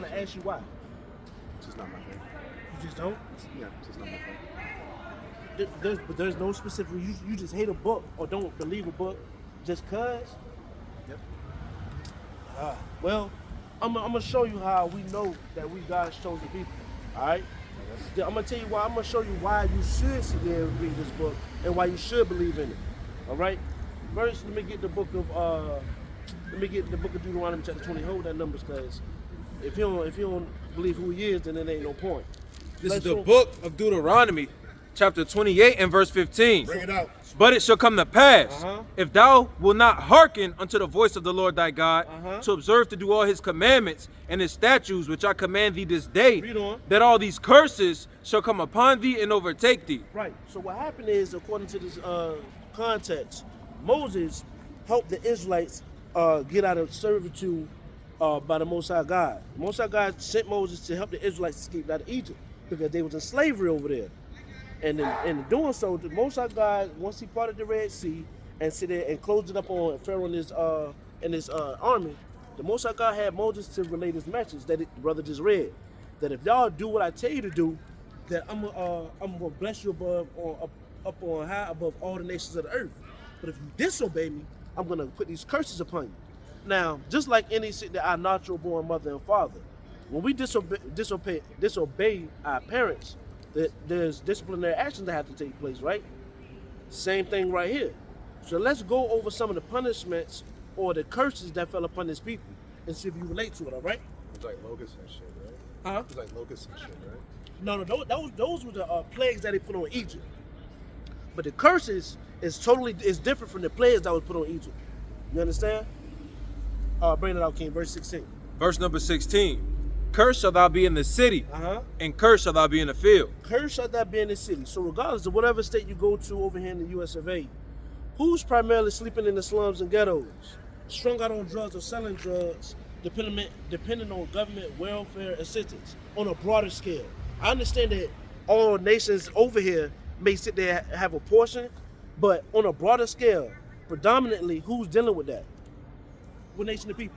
Can I ask you why? It's just not my thing. You just don't? Yeah, it's just not my thing. There's no specific. You just hate a book or don't believe a book just cause. Yep. Well, I'm gonna show you how we know that we God's chosen people. All right. I'm gonna tell you why. I'm gonna show you why you should sit there and read this book and why you should believe in it. All right. First, let me get the book of Deuteronomy chapter 20. Hold that numbers, cause if you don't believe who he is, then it ain't no point. This is the book of Deuteronomy, chapter 28 and verse 15. Bring it out. But it shall come to pass, if thou wilt not hearken unto the voice of the Lord thy God, to observe to do all his commandments and his statutes, which I command thee this day, Read on. that all these curses shall come upon thee and overtake thee. Right. So what happened is, according to this context, Moses helped the Israelites get out of servitude by the Most High God. The Most High God sent Moses to help the Israelites escape out of Egypt because they was in slavery over there. And in doing so, the Most High God, once he parted the Red Sea and sit there and closed it up on Pharaoh and his army, the Most High God had Moses to relay this message that the brother just read, that if y'all do what I tell you to do, that I'm gonna bless you up on high above all the nations of the earth. But if you disobey me, I'm gonna put these curses upon you. Now, just like any our natural born mother and father, when we disobey our parents, there's disciplinary actions that have to take place, right? Same thing right here. So let's go over some of the punishments or the curses that fell upon this people and see if you relate to it, all right? It's like locusts and shit, right? Huh? It's like locusts and shit, right? No, those were the plagues that they put on Egypt. But the curses is different from the plagues that was put on Egypt. You understand? Bring it out, King, verse 16. Verse number 16. Cursed shall thou be in the city, and cursed shall thou be in the field. Cursed shall thou be in the city. So regardless of whatever state you go to over here in the US of A, who's primarily sleeping in the slums and ghettos, strung out on drugs or selling drugs, depending on government welfare assistance on a broader scale? I understand that all nations over here may sit there and have a portion, but on a broader scale, predominantly, who's dealing with that? What nation of people?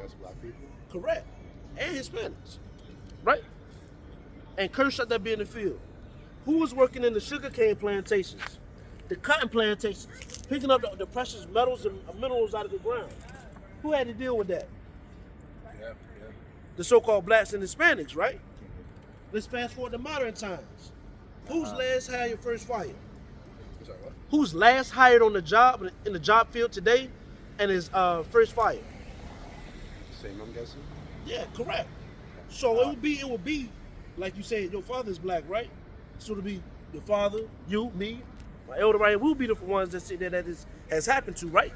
Just black people. Correct. And Hispanics, right? And cursed shall that be in the field. Who was working in the sugarcane plantations, the cotton plantations, picking up the precious metals and minerals out of the ground? Who had to deal with that? Yeah. The so-called blacks and Hispanics, right? Let's fast forward to modern times. Who's last hired, first fired? Sorry, what? Who's last hired on the job in the job field today, and is first fired? Same, I'm guessing. Yeah, correct. So it would be like you said, your father's black, right? So it'll be your father, you, me, my elder right. We'll be the ones that sit there that this has happened to, right?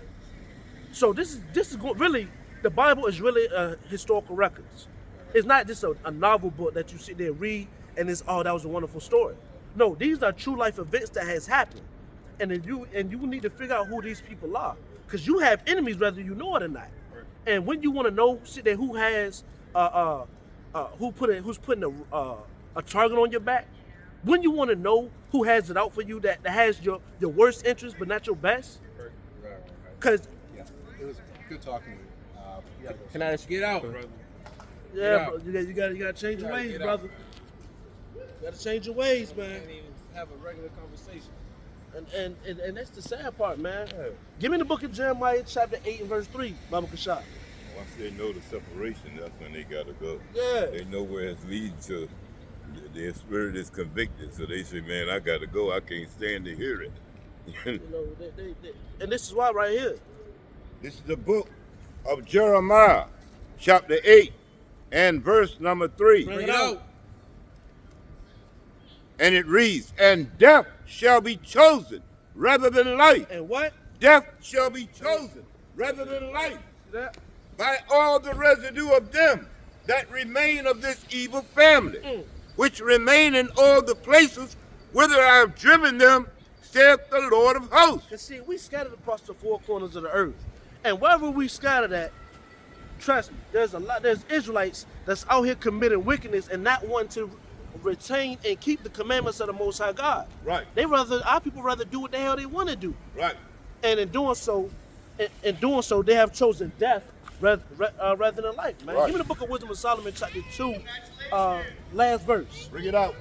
So this is really, the Bible is really historical records. It's not just a novel book that you sit there and read and it's that was a wonderful story. No, these are true life events that has happened, and you need to figure out who these people are, because you have enemies whether you know it or not. And when you want to know, sit there, who has who's putting a target on your back. When you want to know who has it out for you, that has your worst interest but not your best. Right. Because Yeah, it was good talking to you. Can I just get out, brother? yeah, bro, you gotta change your ways, brother. You gotta change your ways, man. Can't even have a regular conversation. And that's the sad part, man. Give me the book of Jeremiah, chapter 8 and verse 3, Baba Kashab. Once they know the separation, that's when they gotta go. Yeah. They know where it's leading to. Their spirit is convicted, so they say, "Man, I gotta go. I can't stand to hear it." You know, and this is why right here. This is the book of Jeremiah, chapter 8, and verse number 3. Bring it out. And it reads, "And death shall be chosen rather than life. And what? Death shall be chosen rather than life That? by all the residue of them that remain of this evil family, which remain in all the places whither I have driven them, saith the Lord of hosts." Because see, we scattered across the four corners of the earth. And wherever we scattered at, trust me, there's Israelites that's out here committing wickedness and not wanting to retain and keep the commandments of the Most High God. Right. Our people rather do what the hell they want to do. Right. And in doing so, they have chosen death rather than life, man. Right. Give me the book of Wisdom of Solomon, chapter 2, last verse. Bring it out.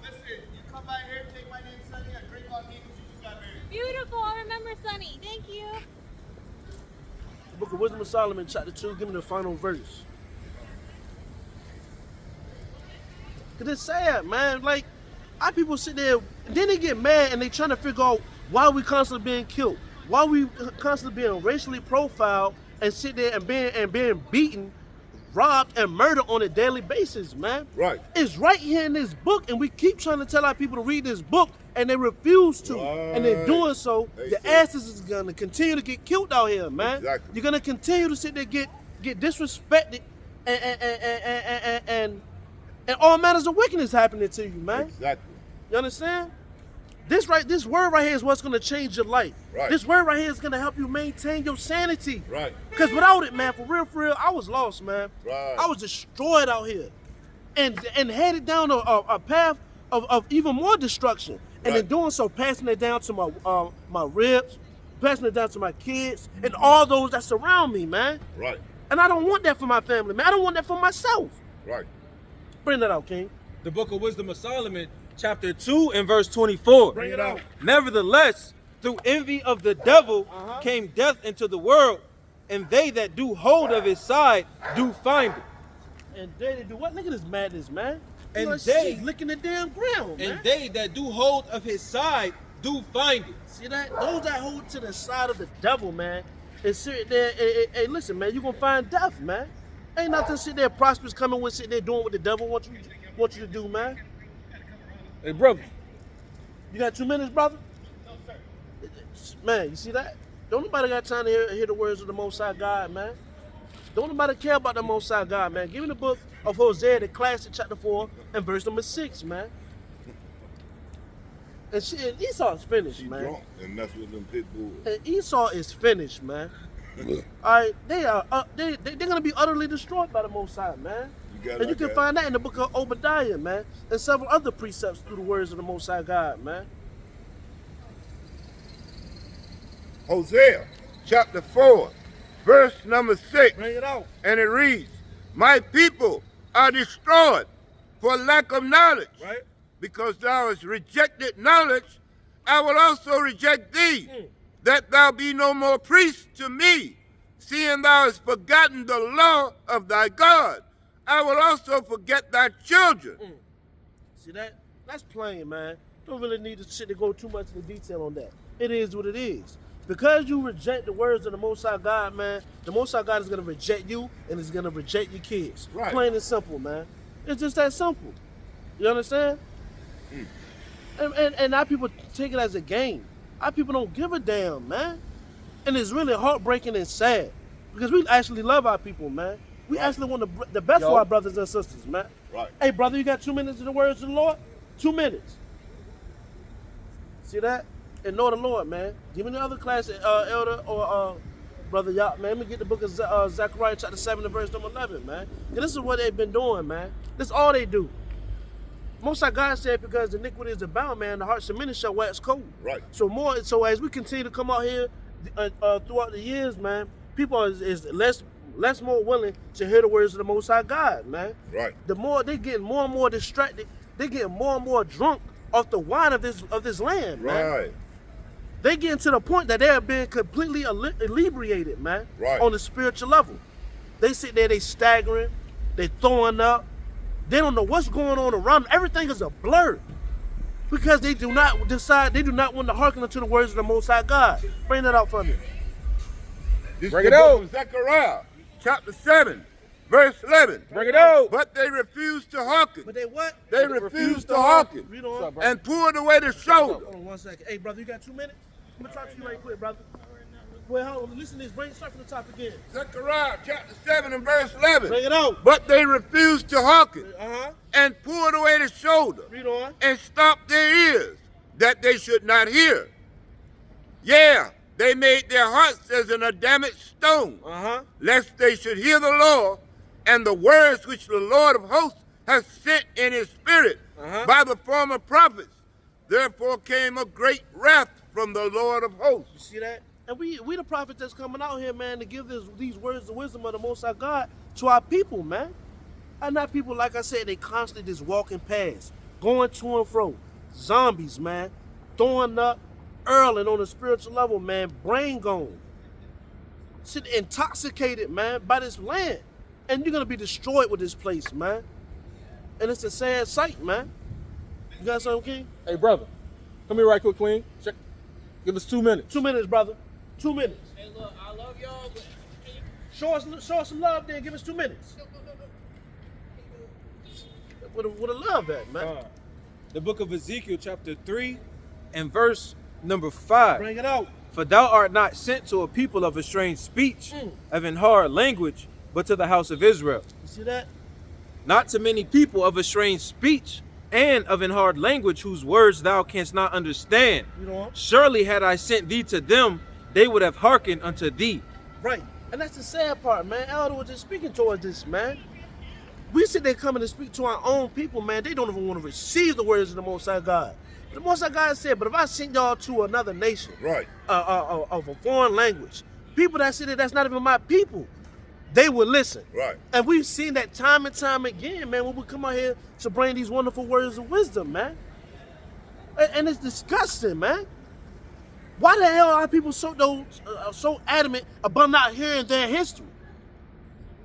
Listen, you come by here, take my name, Sonny, and drink on me because you just got married. Beautiful. I remember Sunny. Thank you. The book of Wisdom of Solomon, chapter 2, give me the final verse. Because it's sad, man. Like, our people sit there, and then they get mad and they trying to figure out why we constantly being killed, why we constantly being racially profiled and sit there and being beaten, robbed, and murdered on a daily basis, man. Right. It's right here in this book, and we keep trying to tell our people to read this book, and they refuse to. And in doing so, They the say- asses is gonna continue to get killed out here, man. Exactly. You're gonna continue to sit there get disrespected and all manners of wickedness happening to you, man. Exactly. You understand? This word right here is what's gonna change your life. Right. This word right here is gonna help you maintain your sanity. Right. Because without it, man, for real, I was lost, man. Right. I was destroyed out here, and headed down a path of even more destruction. And in Right. doing so, passing it down to my ribs, passing it down to my kids, and all those that surround me, man. Right. And I don't want that for my family, man. I don't want that for myself. Right. Bring that out, King. The book of Wisdom of Solomon, chapter 2 and verse 24. Bring it out. Nevertheless, through envy of the devil came death into the world, and they that do hold of his side do find it. And they do what? Look at this madness, man. And You know, they- she's licking the damn ground, man. And they that do hold of his side do find it. See that? Those that hold to the side of the devil, man, and sit there, hey, listen, man, you gonna find death, man. Ain't nothing sit there prosperous coming with sit there doing what the devil wants you to do, man. Hey, brother. You got 2 minutes, brother? No, sir. Man, you see that? Don't nobody got time to hear the words of the Most High God, man. Don't nobody care about the Most High God, man. Give me the book of Hosea, the classic, chapter 4, and verse number 6, man. And Esau is finished, She man. drunk and mess with them pit bulls. And Esau is finished, man. All right, they're gonna be utterly destroyed by the Most High, man. And you can find that in the book of Obadiah, man, and several other precepts through the words of the Most High God, man. Hosea, chapter 4, verse number 6. Bring it out. And it reads, my people are destroyed for lack of knowledge. Right? Because thou hast rejected knowledge, I will also reject thee, that thou be no more priest to me. Seeing thou hast forgotten the law of thy God, I will also forget thy children. See that? That's plain, man. Don't really need to sit to go too much into detail on that. It is what it is. Because you reject the words of the Most High God, man, the Most High God is going to reject you and is going to reject your kids. Right. Plain and simple, man. It's just that simple. You understand? And our people take it as a game. Our people don't give a damn, man. And it's really heartbreaking and sad because we actually love our people, man. We actually want the best for our brothers and sisters, man. Right. Hey, brother, you got 2 minutes in the words of the Lord? 2 minutes. See that? And know the Lord, man. Give me the other class, elder or brother Yop, man. Let me get the book of Zechariah chapter 7 and verse number 11, man. And this is what they've been doing, man. This is all they do. Most High God said, because iniquity is abound, man, the hearts of many shall wax cold. Right. So as we continue to come out here throughout the years, man, people is less more willing to hear the words of the Most High God, man. Right. The more they getting more and more distracted, they getting more and more drunk off the wine of this land, man. Right. They getting to the point that they are being completely inebriated, man. Right. On the spiritual level. They sit there, they staggering, they throwing up. They don't know what's going on around them. Everything is a blur. Because they do not want to hearken unto the words of the Most High God. Bring that out for me. This Bring is it the out. book of Zechariah, chapter 7, verse 11. Bring it out. But they refused to hearken. But they what? They refused to hearken Read on. and poured away the shoulder. Hold on 1 second. Hey, brother, you got 2 minutes? I'm going to talk to you right quick, brother. Wait, hold on. Listen to this. Start from the top again. Zechariah, chapter 7 and verse 11. Bring it out. But they refused to hearken Uh-huh. and poured away the shoulder Read on. and stopped their ears that they should not hear. Yeah, they made their hearts as an adamant stone, Uh-huh. lest they should hear the law and the words which the Lord of hosts has sent in his spirit by the former prophets. Therefore came a great wrath from the Lord of hosts. You see that? And we the prophets that's coming out here, man, to give these words of wisdom of the Most High God to our people, man. And not people, like I said, they constantly just walking past, going to and fro. Zombies, man. Throwing up, earling on a spiritual level, man. Brain gone. Sit intoxicated, man, by this land. And you're going to be destroyed with this place, man. And it's a sad sight, man. You got something, King? Hey, brother, come here right quick, Queen. Check. Give us 2 minutes. 2 minutes, brother. 2 minutes. Hey, look, I love y'all, but Show us some love then. Give us 2 minutes. With a love at, man. The book of Ezekiel, chapter 3, and verse number 5. Bring it out. For thou art not sent to a people of a strange speech, of an hard language, but to the house of Israel. You see that? Not to many people of a strange speech and of an hard language whose words thou canst not understand. You know? Surely had I sent thee to them, they would have hearkened unto thee. Right. And that's the sad part, man. Elder was just speaking towards this, man. We sit there coming to speak to our own people, man. They don't even want to receive the words of the Most High God. The Most High God said, but if I send y'all to another nation, Right. Of a foreign language, people that sit there, that's not even my people, they will listen. Right. And we've seen that time and time again, man, when we come out here to bring these wonderful words of wisdom, man. And it's disgusting, man. Why the hell are people so adamant about not hearing their history?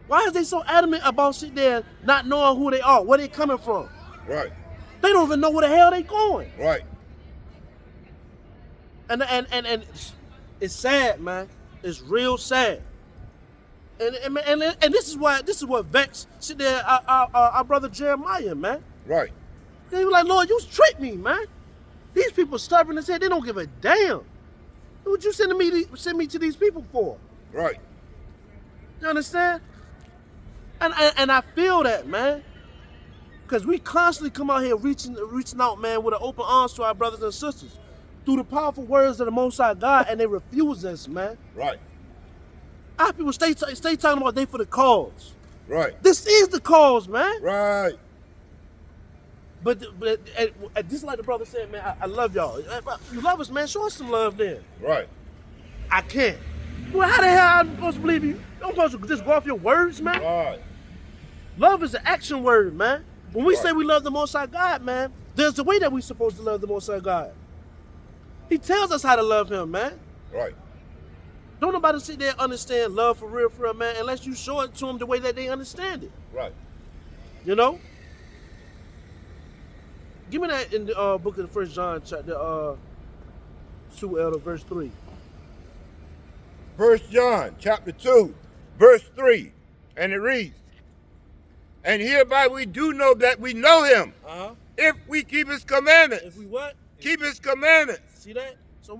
Why is they so adamant about sitting there not knowing who they are, where they coming from? Right. They don't even know where the hell they going. Right. And it's sad, man. It's real sad. And this is what vexed sit there our brother Jeremiah, man. Right. They were like, Lord, you tricked me, man. These people stubborn as hell. They don't give a damn. What you send me to these people for? Right. You understand? And I feel that, man. Because we constantly come out here reaching out, man, with an open arms to our brothers and sisters through the powerful words of the Most High God, and they refuse us, man. Right. Our people stay talking about they for the cause. Right. This is the cause, man. Right. But just like the brother said, man, I love y'all. You love us, man. Show us some love then. Right. I can't. Well, how the hell I'm supposed to believe you? I'm supposed to just go off your words, man? Right. Love is an action word, man. When we Right. say we love the Most High God, man, there's a way that we're supposed to love the Most High God. He tells us how to love him, man. Right. Don't nobody sit there and understand love for real, man, unless you show it to them the way that they understand it. Right. You know? Give me that in the book of the 1 John chapter 2, Elder, verse 3. 1 John chapter 2, verse 3. And it reads, and hereby we do know that we know him, if we keep his commandments. If we what? Keep his commandments. See that? So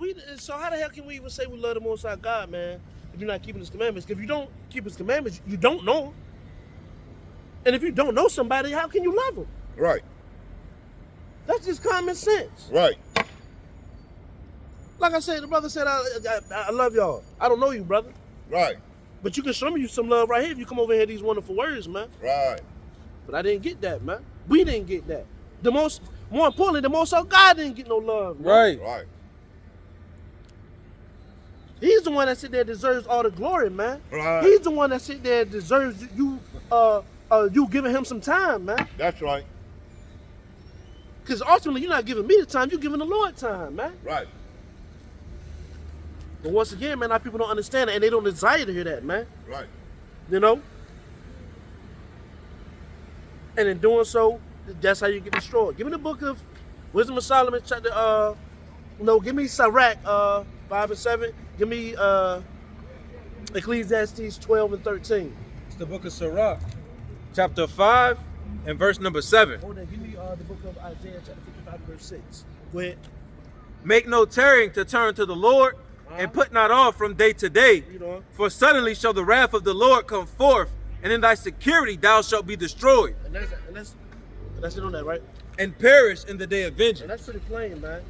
how the hell can we even say we love the Most High God, man, if you're not keeping his commandments? If you don't keep his commandments, you don't know him. And if you don't know somebody, how can you love him? Right. That's just common sense. Right. Like I said, the brother said, I love y'all. I don't know you, brother. Right. But you can show me some love right here if you come over here and hear these wonderful words, man. Right. But I didn't get that, man. We didn't get that. More importantly, the Most High God didn't get no love, man. Right. Right. He's the one that sit there deserves all the glory, man. Right. He's the one that sit there deserves you giving him some time, man. That's right. Because ultimately, you're not giving me the time, you're giving the Lord time, man. Right. But once again, man, our people don't understand it, and they don't desire to hear that, man. Right. You know? And in doing so, that's how you get destroyed. Give me the book of Wisdom of Solomon, chapter, give me Sirach 5 and 7. Give me Ecclesiastes 12 and 13. It's the book of Sirach, chapter 5, and verse number 7. Hold on, give me the book of Isaiah, chapter 55, verse 6. Go ahead. Make no tarrying to turn to the Lord, and put not off from day to day. Read on. For suddenly shall the wrath of the Lord come forth, and in thy security thou shalt be destroyed, And that's it on that, right? and perish in the day of And vengeance. that's pretty plain, man.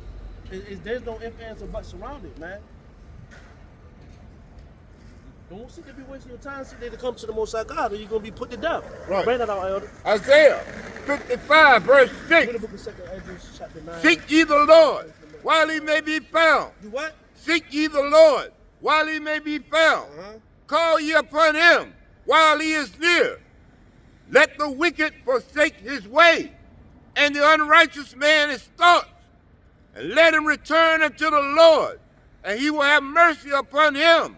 There's no ifs, ands, or buts around it, man. Don't sit there be wasting your time sit there to come to the Most High God, or you're going to be put to death. Right. Bring that out, Elder. Isaiah 55, verse Read 6. the book of 2 Ezra, chapter 9. Seek ye the Lord while he may be found. You what? Seek ye the Lord while he may be found. Call ye upon him while he is near. Let the wicked forsake his way, and the unrighteous man his thoughts, and let him return unto the Lord, and he will have mercy upon him,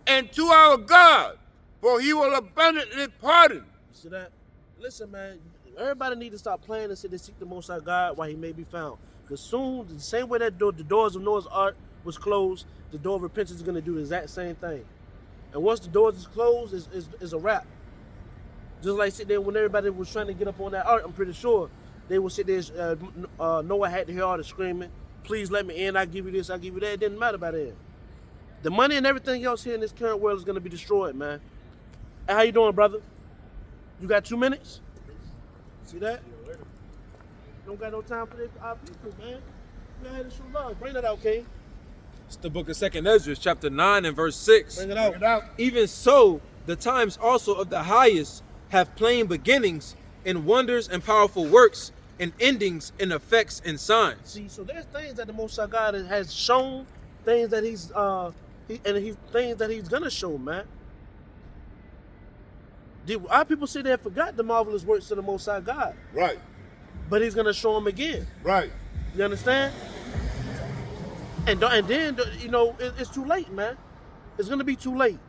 and to our God, for he will abundantly pardon. See that? Listen, man, everybody need to stop playing and say they seek the Most High God while he may be found. Because soon, the same way that the doors of Noah's Ark was closed, the door of repentance is going to do the exact same thing. And once the doors is closed, it's a wrap. Just like sit there when everybody was trying to get up on that ark, I'm pretty sure they would sit there. Noah had to hear all the screaming. Please let me in. I give you this. I give you that. It didn't matter by then. The money and everything else here in this current world is going to be destroyed, man. Hey, how you doing, brother? You got 2 minutes? See that? Don't got no time for our people, man. Go ahead and show love. Bring that out, King. It's the book of 2nd Ezra, chapter 9 and verse 6. Bring it out. Bring it out. Even so, the times also of the highest have plain beginnings in wonders and powerful works, and endings in effects and signs. See, so there's things that the Most High God has shown, things that he's things that he's gonna show, man. Our people sit there and forgot the marvelous works of the Most High God, Right, but he's gonna show them again. right. You understand? And then you know it's too late, man. It's gonna be too late.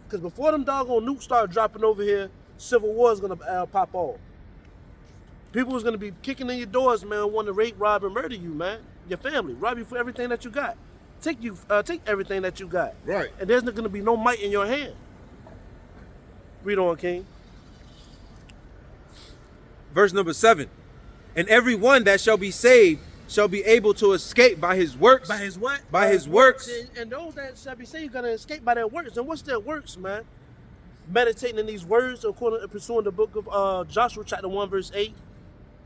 Because before them doggone nukes start dropping over here, civil war is gonna pop off. People is gonna be kicking in your doors, man, want to rape, rob, and murder you, man. Your family, rob you for everything that you got. Take everything that you got. Right. And there's not gonna be no might in your hand. Read on, King. Verse number 7. And every one that shall be saved shall be able to escape by his works. By his what? By his works. And those that shall be saved gonna escape by their works. And what's their works, man? Meditating in these words, according to pursuing the book of Joshua, chapter 1, verse 8.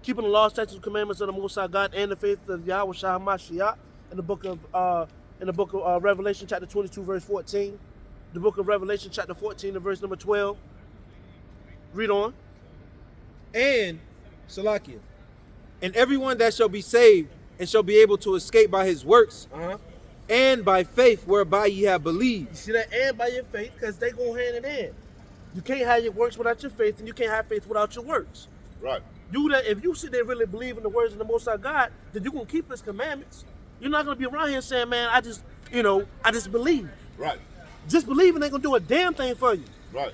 Keeping the law, statutes, and commandments of the Most High God and the faith of Yahweh Shah Mashiach. In the book of Revelation, chapter 22, verse 14. The book of Revelation, chapter 14, and verse number 12. Read on. And Salakia. And everyone that shall be saved and shall be able to escape by his works, and by faith whereby ye have believed. You see that? And by your faith, because they go hand in hand. You can't have your works without your faith, and you can't have faith without your works. Right. If you sit there really believe in the words of the Most High God, then you're gonna keep His commandments. You're not gonna be around here saying, "Man, I just believe." Right. Just believing ain't gonna do a damn thing for you. Right.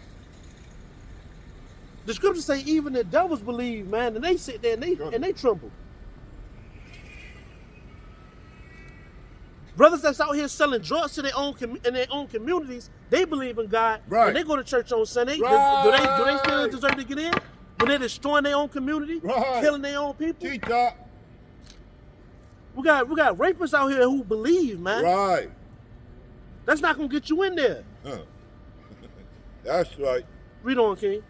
The scriptures say even the devils believe, man, and they sit there and they tremble. Brothers that's out here selling drugs to in their own communities, they believe in God. Right. And they go to church on Sunday. Right. Do they still deserve to get in? When they're destroying their own community, Right. killing their own people. Teacher. We got rapists out here who believe, man. Right. That's not gonna get you in there. Huh. That's right. Read on, King.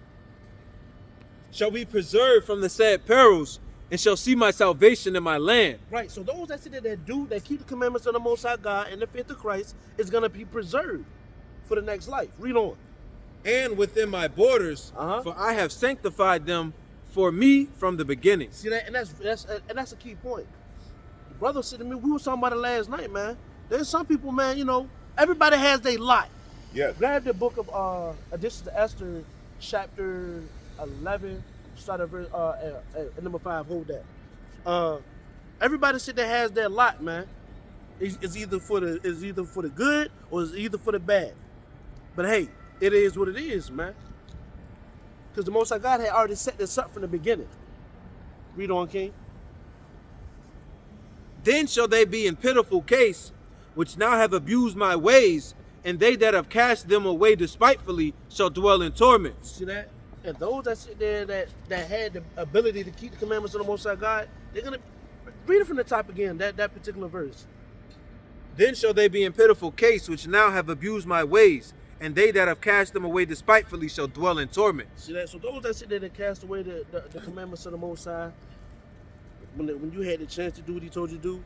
Shall be preserved from the sad perils, and shall see my salvation in my land. Right. So those that sit there that keep the commandments of the Most High God and the faith of Christ is gonna be preserved for the next life. Read on. And within my borders, for I have sanctified them for me from the beginning. See that, and that's a key point. The brother said to me, we were talking about it last night, man. There's some people, man, everybody has their lot. Yes. Grab the book of this is the Esther, chapter 11, start at verse number 5. Hold that. Everybody sit there has their lot, man. It's either for the good or it's either for the bad. But hey, it is what it is, man. Because the Most High God had already set this up from the beginning. Read on, King. Then shall they be in pitiful case, which now have abused my ways, and they that have cast them away despitefully shall dwell in torment. See that? And those that sit there that had the ability to keep the commandments of the Most High God, they're gonna read it from the top again. That particular verse. Then shall they be in pitiful case, which now have abused my ways, and they that have cast them away despitefully shall dwell in torment. See that? So those that sit there that cast away the commandments of the Most High, when you had the chance to do what He told you to do,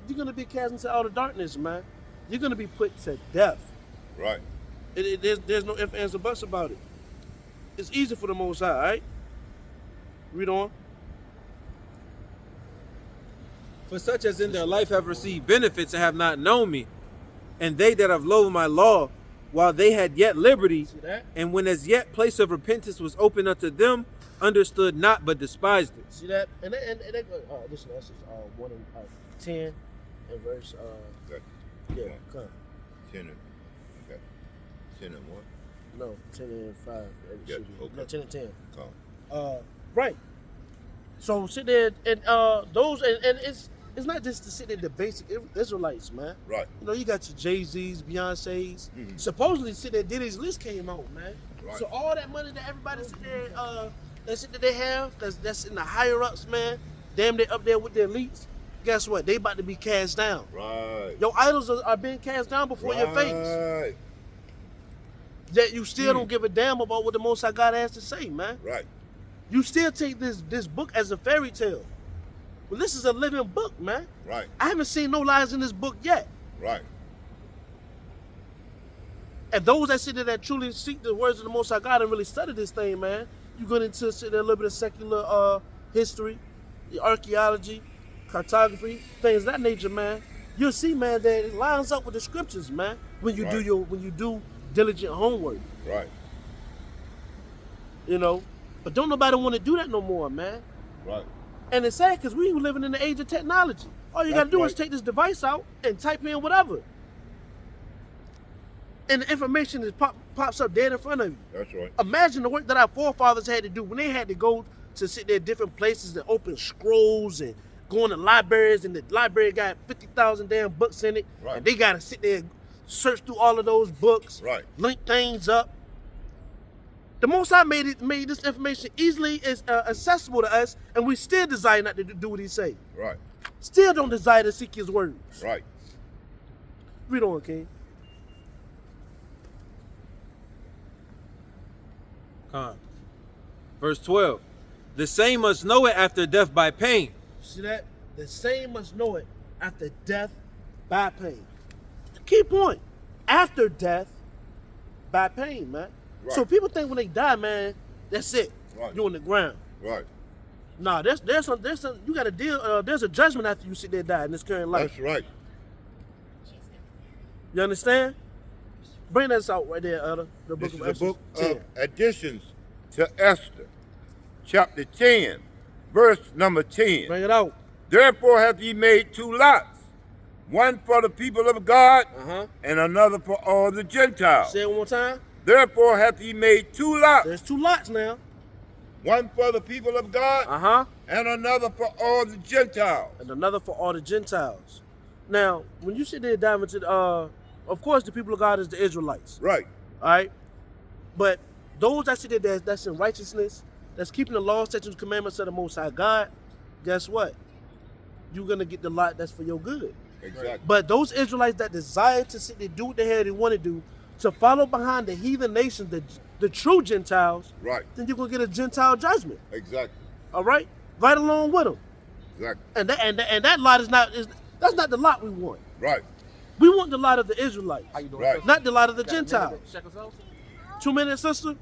you're gonna be cast into outer darkness, man. You're gonna be put to death. Right. There's no ifs, ands, or buts about it. It's easy for the Most High, all right? Read on. For such as in their life have received benefits and have not known me, and they that have loathed my law, while they had yet liberty, See that? and when as yet place of repentance was open unto them, understood not but despised it. See that? And they go. Listen, that's just 1 and 10 and verse. Okay. Yeah, come. 10 and, okay. 10 and 1. No, 10 and 5. Yeah, Should be. okay. No, 10 and 10. Come. Right. So sit there and those and it's not just to sit there the basic Israelites, man. Right. You know, you got your Jay-Z's, Beyonce's. Mhm. Supposedly sit there, Diddy's list came out, man. Right. So all that money that everybody sit there, that they have, that's in the higher ups, man. Damn, they up there with the elites. Guess what? They about to be cast down. Right. Your idols are being cast down before your face. Right. That you still don't give a damn about what the Most High God has to say, man. Right. You still take this book as a fairy tale. Well, this is a living book, man. Right. I haven't seen no lies in this book yet. Right. And those that sit there that truly seek the words of the Most High God and really study this thing, man, you go into sit there a little bit of secular history, the archaeology, cartography, things of that nature, man. You'll see, man, that it lines up with the scriptures, man. When you Right. do diligent homework, Right. you know. But don't nobody want to do that no more, man. Right. And it's sad because we living in the age of technology. All you got to That's do is right. take this device out and type in whatever. And the information pops up dead in front of you. That's right. Imagine the work that our forefathers had to do when they had to go to sit there at different places and open scrolls and go into libraries, and the library got 50,000 damn books in it. Right. And they got to sit there and search through all of those books, Right. link things up. The Most High made this information easily accessible to us, and we still desire not to do what He say. Right. Still don't desire to seek His words. Right. Read on, King. Con. Verse 12. The same must know it after death by pain. See that? The same must know it after death by pain. Key point. After death by pain, man. Right. So people think when they die, man, that's it. Right. You're on the ground. Right. Nah, there's some you got to deal. There's a judgment after you sit there and die in this current life. That's right. You understand? Bring this out right there, Elder. The book This is of the Exodus book 10. of additions to Esther, chapter 10, verse number 10. Bring it out. Therefore hath he made 2 lots, one for the people of God and another for all the Gentiles. Say it one more time. Therefore hath he made 2 lots, There's 2 lots now. one for the people of God and another for all the Gentiles. And another for all the Gentiles. Now, when you sit there and dive into of course, the people of God is the Israelites. Right. All right? But those that sit there that's in righteousness, that's keeping the law, statutes, commandments of the Most High God, guess what? You're going to get the lot that's for your good. Exactly. But those Israelites that desire to sit there, do what the hell they want to do, to follow behind the heathen nations, the true Gentiles, Right. then you're going to get a Gentile judgment. Exactly. All right? Right along with them. Exactly. And that lot that's not the lot we want. Right. We want the lot of the Israelites, Right. not the lot of the Gentiles. 2 minutes, sister?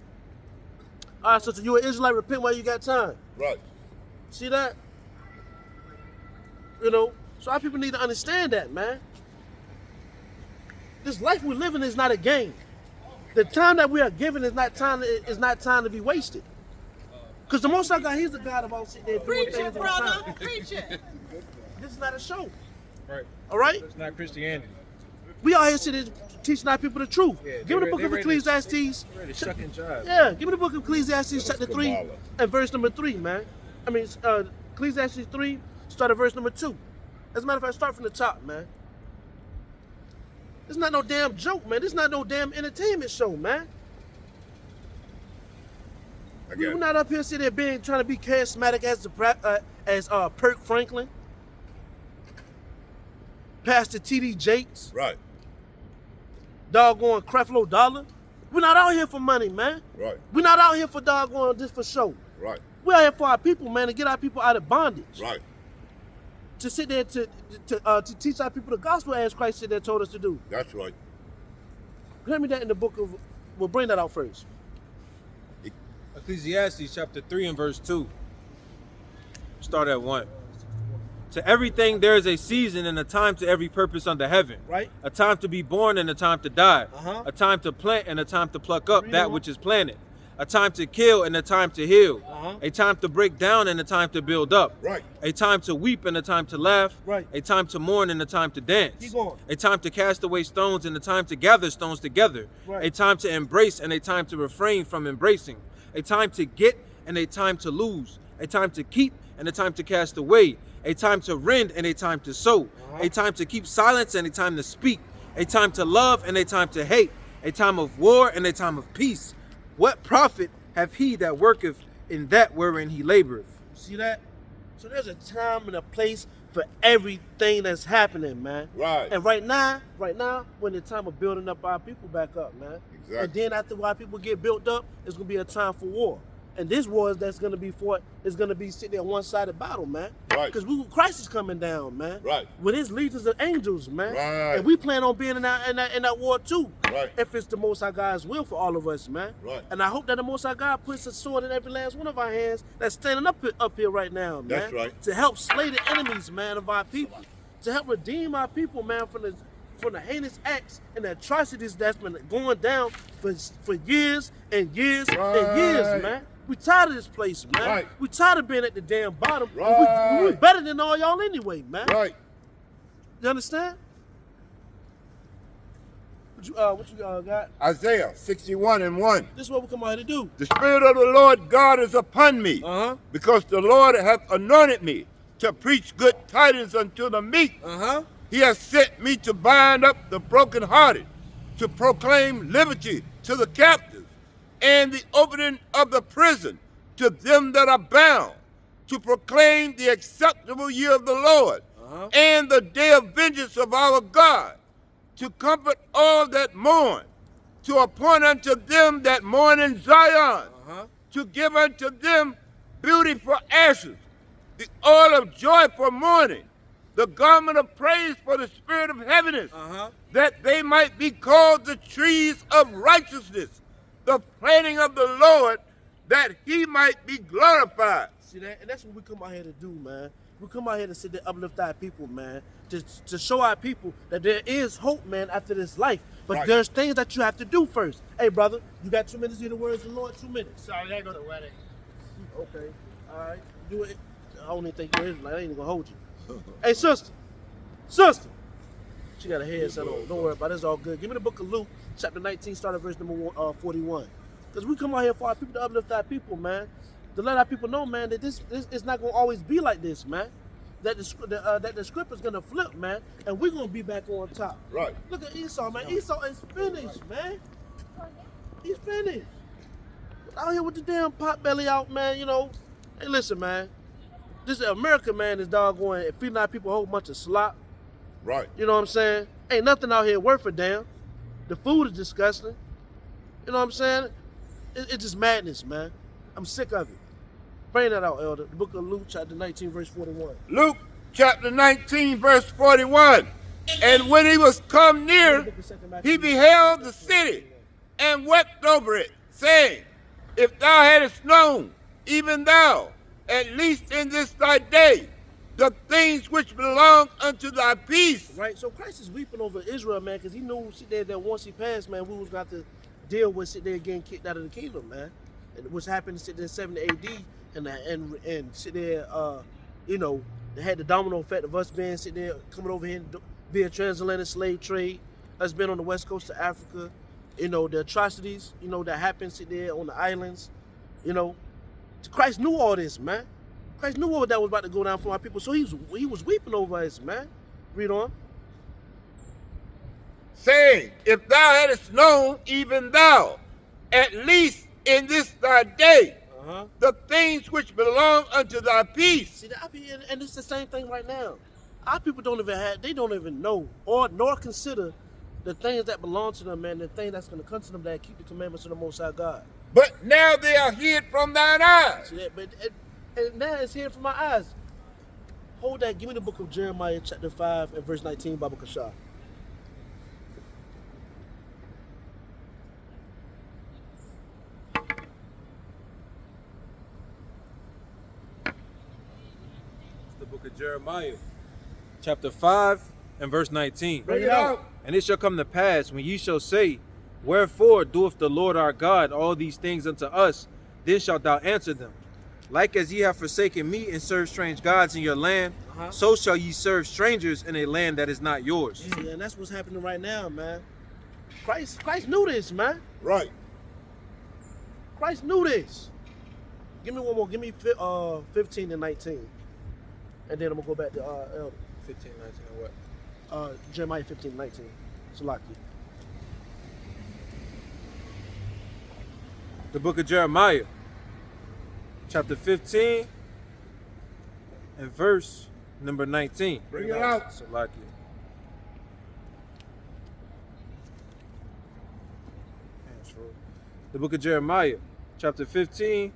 All right, sister, you an Israelite, repent while you got time. Right. See that? You know, so our people need to understand that, man. This life we're living is not a game. The time that we are given is not time to be wasted. Because the Most High God, He's the God of all sitting there doing Preach things it, on brother. time. Preach it. This is not a show. Right. All right? It's not Christianity. We all here sitting teaching our people the truth. Yeah, Give me the book they of ready to- Ecclesiastes. Ready to shuck and jive. Yeah, give me the book of Ecclesiastes chapter 3 Kabbalah. and verse number 3, man. I mean, Ecclesiastes 3, start at verse number 2. As a matter of fact, start from the top, man. It's not no damn joke, man. This not no damn entertainment show, man. We're Again. not up here sitting there trying to be charismatic as Perk Franklin, Pastor T.D. Jakes, Right. doggone Creflo Dollar. We're not out here for money, man. Right. We're not out here for doggone just for show. Right. We're out here for our people, man, to get our people out of bondage. Right. To sit there to teach our people the gospel as Christ said that told us to do. That's right. Let me that in the book of. We'll bring that out first. Ecclesiastes chapter 3 and verse 2. Start at 1. To everything there is a season and a time to every purpose under heaven. Right. A time to be born and a time to die. Uh-huh. A time to plant and a time to pluck up Read that on. which is planted. A time to kill and a time to heal. Uh-huh. A time to break down and a time to build up. Right. A time to weep and a time to laugh. Right. A time to mourn and a time to dance. Keep going. A time to cast away stones and a time to gather stones together. Right. A time to embrace and a time to refrain from embracing. A time to get and a time to lose. A time to keep and a time to cast away. A time to rend and a time to sow. A time to keep silence and a time to speak. A time to love and a time to hate. A time of war and a time of peace. What profit have he that worketh in that wherein he laboreth? See that? So there's a time and a place for everything that's happening, man. Right. And right now, we're in the time of building up our people back up, man. Exactly. And then after our people get built up, it's gonna be a time for war. And this war that's gonna be fought is gonna be sitting there one-sided battle, man. Right. Because Christ is coming down, man. Right. With his legions of angels, man. Right. And we plan on being in that war too. Right. If it's the Most High God's will for all of us, man. Right. And I hope that the Most High God puts a sword in every last one of our hands that's standing up here right now, man. That's right. To help slay the enemies, man, of our people. To help redeem our people, man, from the heinous acts and the atrocities that's been going down for years and years and years, Right. man. We tired of this place, man. Right. We tired of being at the damn bottom. Right. We better than all y'all anyway, man. Right. You understand? What you got? Isaiah 61:1. This is what we come out here to do. The Spirit of the Lord God is upon me, Uh-huh. because the Lord hath anointed me to preach good tidings unto the meek. Uh-huh. He has sent me to bind up the brokenhearted, to proclaim liberty to the captives, and the opening of the prison to them that are bound, to proclaim the acceptable year of the Lord, and the day of vengeance of our God, to comfort all that mourn, to appoint unto them that mourn in Zion, to give unto them beauty for ashes, the oil of joy for mourning, the garment of praise for the spirit of heaviness, that they might be called the trees of righteousness, the planting of the Lord, that he might be glorified. See that? And that's what we come out here to do, man. We come out here to sit there, uplift our people, man. To show our people that there is hope, man, after this life. But Right. there's things that you have to do first. Hey, brother, you got 2 minutes to hear the words of the Lord? 2 minutes. Sorry, I gotta go to the wedding. Okay. All right. Do it. I don't even think you're Israelite. I ain't even gonna hold you. Hey, sister. Sister. She got a headset on. Don't worry about it. It's all good. Give me the book of Luke, chapter 19, start at verse number 41. Because we come out here for our people to uplift our people, man. To let our people know, man, that this is not going to always be like this, man. That the script is going to flip, man. And we're going to be back on top. Right. Look at Esau, man. Esau is finished, man. He's finished. Out here with the damn pot belly out, man, you know. Hey, listen, man. This America, man, is doggone feeding our people a whole bunch of slop. Right. You know what I'm saying? Ain't nothing out here worth a damn. The food is disgusting. You know what I'm saying? It's just madness, man. I'm sick of it. Bring that out, Elder. The book of Luke, chapter 19, verse 41. Luke chapter 19, verse 41. And when he was come near, he beheld the city and wept over it, saying, if thou hadst known, even thou, at least in this thy day, the things which belong unto thy peace. Right? So Christ is weeping over Israel, man, because he knew that once he passed, man, we was got to deal with sit there getting kicked out of the kingdom, man. And what's happened sit there in 70 AD and sit there, you know, they had the domino effect of us being sit there coming over here via transatlantic slave trade. Us been on the west coast of Africa, you know, the atrocities, you know, that happened sit there on the islands, you know. Christ knew all this, man. Christ knew all that was about to go down for our people, so he was weeping over us, man. Read on. Saying, if thou hadst known, even thou, at least in this thy day, the things which belong unto thy peace. See, and it's the same thing right now. Our people don't even know or nor consider the things that belong to them, man, the thing that's going to come to them that keep the commandments of the Most High God. But now they are hid from thine eyes. See that? And now it's here from my eyes. Hold that. Give me the book of Jeremiah, chapter 5 and verse 19, Baba Kashah. The book Book of Jeremiah, chapter 5 and verse 19. Bring it out. And it shall come to pass when ye shall say, Wherefore doeth the Lord our God all these things unto us? Then shalt thou answer them, Like as ye have forsaken me and served strange gods in your land, so shall ye serve strangers in a land that is not yours. Yeah, and that's what's happening right now, man. Christ knew this, man. Right. Christ knew this. Give me one more. Give me 15 and 19. And then I'm going to go back to Elder. 15, 19, and what? Jeremiah 15 and 19. Salaki. The book of Jeremiah, chapter 15 and verse number 19. Bring it out. Salakia. The book of Jeremiah, chapter 15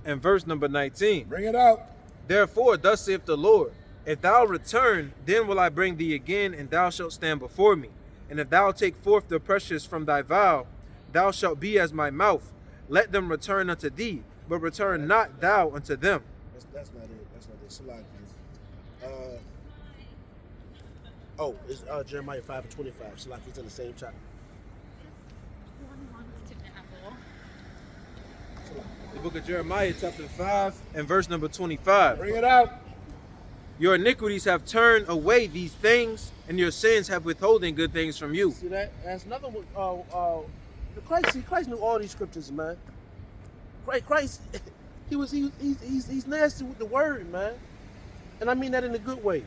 and verse number 19. Bring it out. Therefore, thus saith the Lord, If thou return, then will I bring thee again, and thou shalt stand before me. And if thou take forth the precious from thy vow, thou shalt be as my mouth. Let them return unto thee, but return not thou unto them. That's not it. That's not it. Salaki. It's Jeremiah 5 and 25. Salaki's in the same chapter. The book of Jeremiah, chapter 5 and verse number 25. Bring it out. Your iniquities have turned away these things, and your sins have withholden good things from you. See that? That's another one. Christ knew all these scriptures, man. Christ, he's nasty with the word, man. And I mean that in a good way.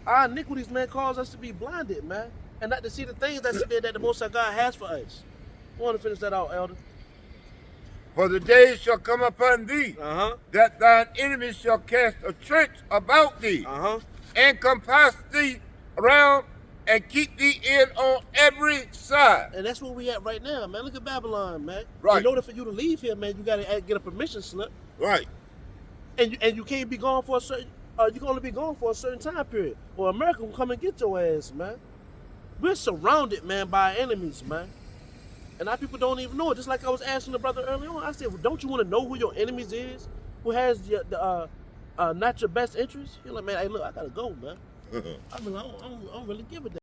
Our iniquities, man, cause us to be blinded, man. And not to see the things that the Most High God has for us. I want to finish that out, Elder. For the days shall come upon thee, that thine enemies shall cast a trench about thee, and compass thee around, and keep thee in on every side. And that's where we at right now, man. Look at Babylon, man. Right. In order for you to leave here, man, you got to get a permission slip. Right. And you can't be gone for a certain, you can only be gone for a certain time period. Or America will come and get your ass, man. We're surrounded, man, by enemies, man. And our people don't even know it. Just like I was asking the brother earlier on, I said, well, don't you want to know who your enemies is? Who has not your best interest? He's like, man, hey, look, I got to go, man. I don't really give a damn.